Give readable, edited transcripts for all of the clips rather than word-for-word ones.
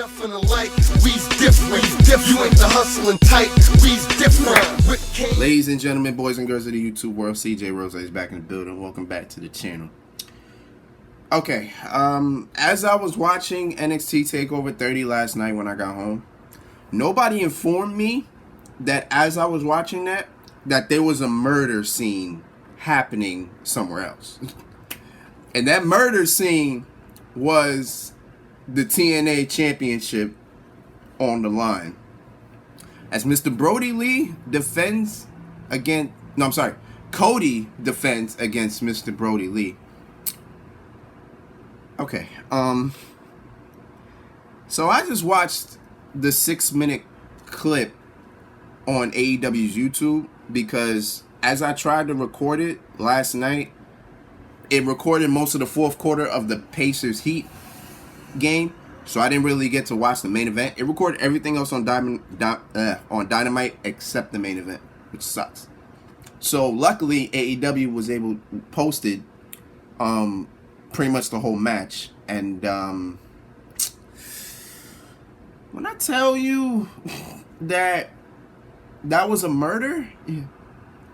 nothing alike. We's different. You ain't the hustling type. We's different. Ladies and gentlemen, boys and girls of the YouTube world, CJ Rose is back in the building. Welcome back to the channel. Okay, as I was watching NXT TakeOver 30 last night when I got home, nobody informed me that as I was watching that there was a murder scene happening somewhere else. And that murder scene was the TNA Championship on the line. As Mr. Brodie Lee defends against... No, I'm sorry. Cody defends against Mr. Brodie Lee. Okay. So I just watched the 6-minute clip on AEW's YouTube because as I tried to record it last night, it recorded most of the fourth quarter of the Pacers Heat game, so I didn't really get to watch the main event. It recorded everything else on Dynamite except the main event, which sucks. So luckily AEW was able to post it pretty much the whole match. And when I tell you that was a murder, yeah.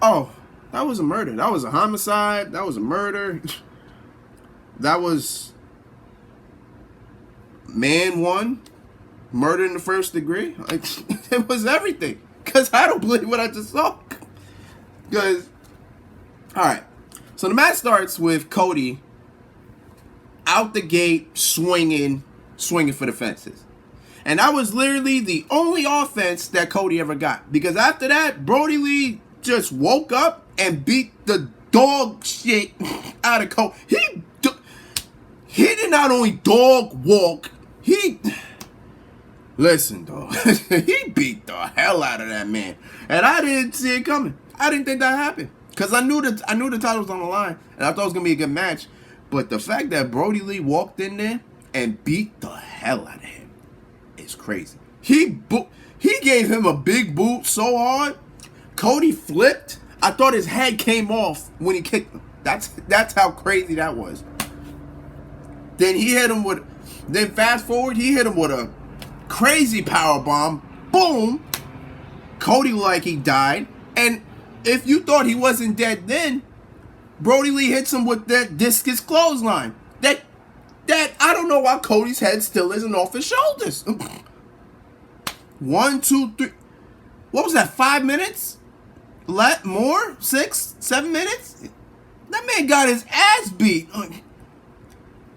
Oh, that was a murder. That was a homicide. That was a murder. That was man one, murder in the first degree. Like, it was everything. Because I don't believe what I just saw. Because, alright. So the match starts with Cody out the gate swinging for the fences. And that was literally the only offense that Cody ever got. Because after that, Brodie Lee just woke up and beat the dog shit out of Cody. He did not only dog walk, listen, dog. He beat the hell out of that man. And I didn't see it coming. I didn't think that happened. Because I knew the title was on the line. And I thought it was going to be a good match. But the fact that Brodie Lee walked in there and beat the hell out of him is crazy. He gave him a big boot so hard, Cody flipped. I thought his head came off when he kicked him. That's how crazy that was. Then he hit him with... Then fast forward, he hit him with a crazy power bomb. Boom. Cody like he died. And if you thought he wasn't dead then, Brodie Lee hits him with that discus clothesline. That I don't know why Cody's head still isn't off his shoulders. 1, 2, 3. What was that? 5 minutes? More? 6, 7 minutes? That man got his ass beat.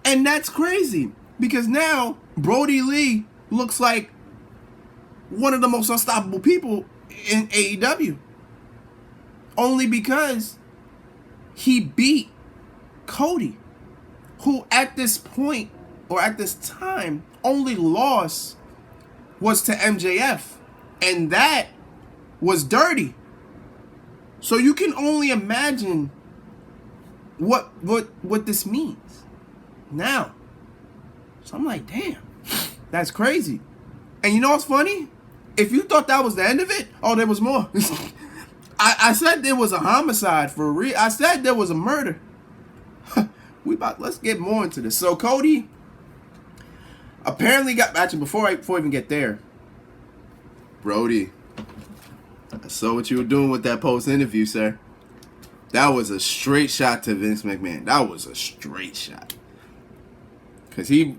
And that's crazy. Because now Brodie Lee looks like one of the most unstoppable people in AEW. Only because he beat Cody, who at this point, or at this time, only loss was to MJF. And that was dirty. So you can only imagine what this means now. So I'm like, damn, that's crazy. And you know what's funny? If you thought that was the end of it, oh, there was more. I said there was a homicide for real. I said there was a murder. Let's get more into this. So Cody apparently got, actually before I even get there, Brodie, I saw what you were doing with that post interview, sir. That was a straight shot to Vince McMahon. That was a straight shot. Because he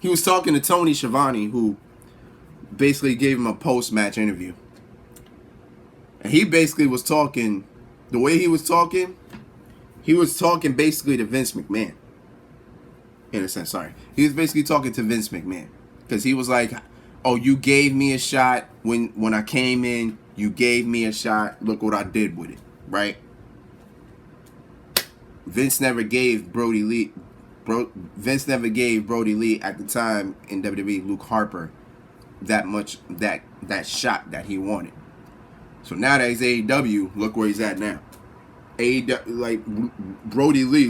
was talking to Tony Schiavone, who basically gave him a post-match interview. And he basically was talking, the way he was talking basically to Vince McMahon. In a sense, sorry. He was basically talking to Vince McMahon. Because he was like, oh, you gave me a shot when I came in. You gave me a shot. Look what I did with it. Right? Vince never gave Brodie Lee at the time in WWE, Luke Harper, that shot that he wanted. So now that he's AEW, look where he's at now. AEW, like, Brodie Lee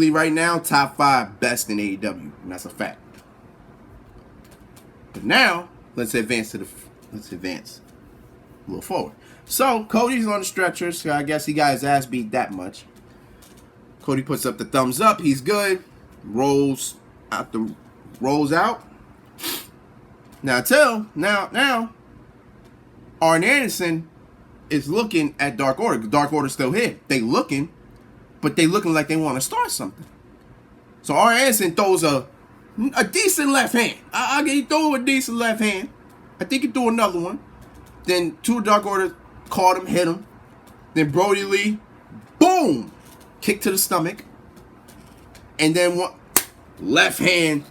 right now, top 5 best in AEW, and that's a fact. But now, let's advance a little forward. So Cody's on the stretcher, so I guess he got his ass beat that much. Cody puts up the thumbs up, he's good. Rolls out the rolls out. Now, Arn Anderson is looking at Dark Order. Dark Order's still here. They looking, but they looking like they want to start something. So Arn Anderson throws a decent left hand. He threw a decent left hand. I think he threw another one. Then two Dark Order caught him, hit him. Then Brodie Lee, boom, kick to the stomach. And then one left hand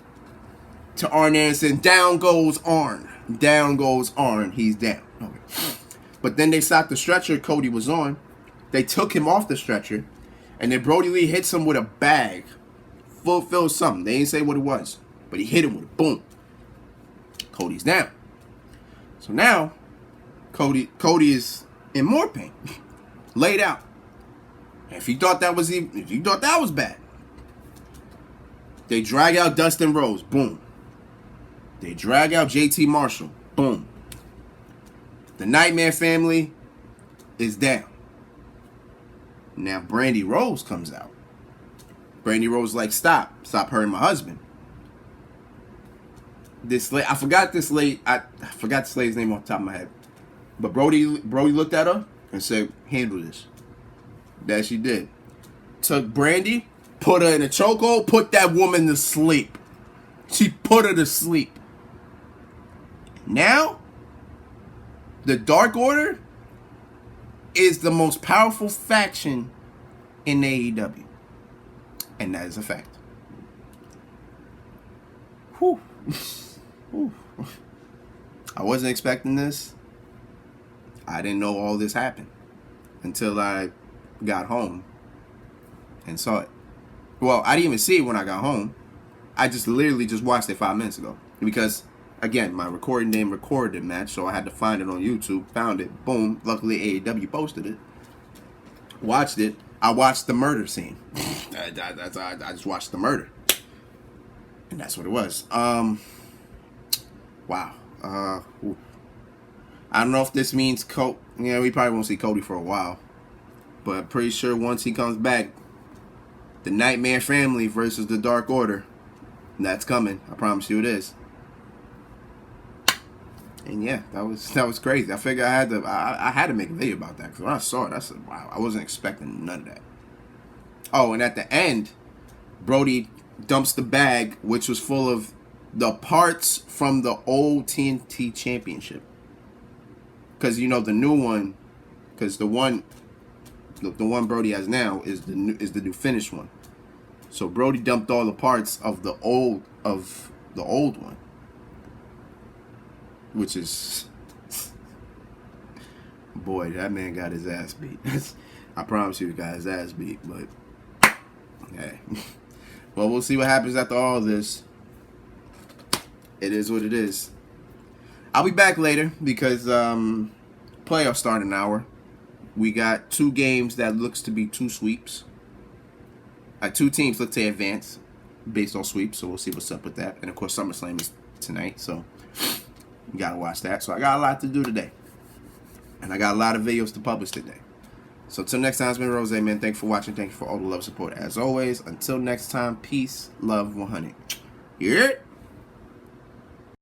to Arn Anderson. Down goes Arn. Down goes Arn. He's down. Okay. But then they stopped the stretcher Cody was on. They took him off the stretcher. And then Brodie Lee hits him with a bag. Full something. They didn't say what it was. But he hit him with a boom. Cody's down. So now, Cody is in more pain. Laid out. If you thought that was bad. They drag out Dustin Rhodes. Boom. They drag out JT Marshall. Boom. The Nightmare family is down. Now Brandy Rose comes out. Brandy Rose is like, stop hurting my husband. I forgot this lady's name off the top of my head. But Brodie looked at her and said, handle this. That she did. Took Brandy, put her in a chokehold, put that woman to sleep. She put her to sleep. Now, the Dark Order is the most powerful faction in AEW. And that is a fact. Whew. Whew. I wasn't expecting this. I didn't know all this happened until I got home and saw it. Well, I didn't even see it when I got home. I literally just watched it 5 minutes ago. Because, again, my recording didn't record the match, so I had to find it on YouTube. Found it. Boom. Luckily, AEW posted it. Watched it. I watched the murder scene. I just watched the murder. And that's what it was. Wow. I don't know if this means we probably won't see Cody for a while. But I'm pretty sure once he comes back, the Nightmare family versus the Dark Order, that's coming. I promise you it is. And yeah, that was crazy. I figured I had to make a video about that, because when I saw it, I said, wow, I wasn't expecting none of that. Oh, and at the end, Brodie dumps the bag, which was full of the parts from the old TNT championship. Because the new one, because the one Brodie has now is the new finished one. So Brodie dumped all the parts of the old one, which is, boy, that man got his ass beat. I promise you, he got his ass beat. But hey, well, we'll see what happens after all this. It is what it is. I'll be back later because playoffs start in an hour. We got 2 games that looks to be 2 sweeps. 2 teams look to advance based on sweeps, so we'll see what's up with that. And of course, SummerSlam is tonight, so you gotta watch that. So I got a lot to do today, and I got a lot of videos to publish today. So till next time, it's been Rose, man. Thanks for watching. Thank you for all the love, support as always. Until next time, peace, love, 100. Yeah.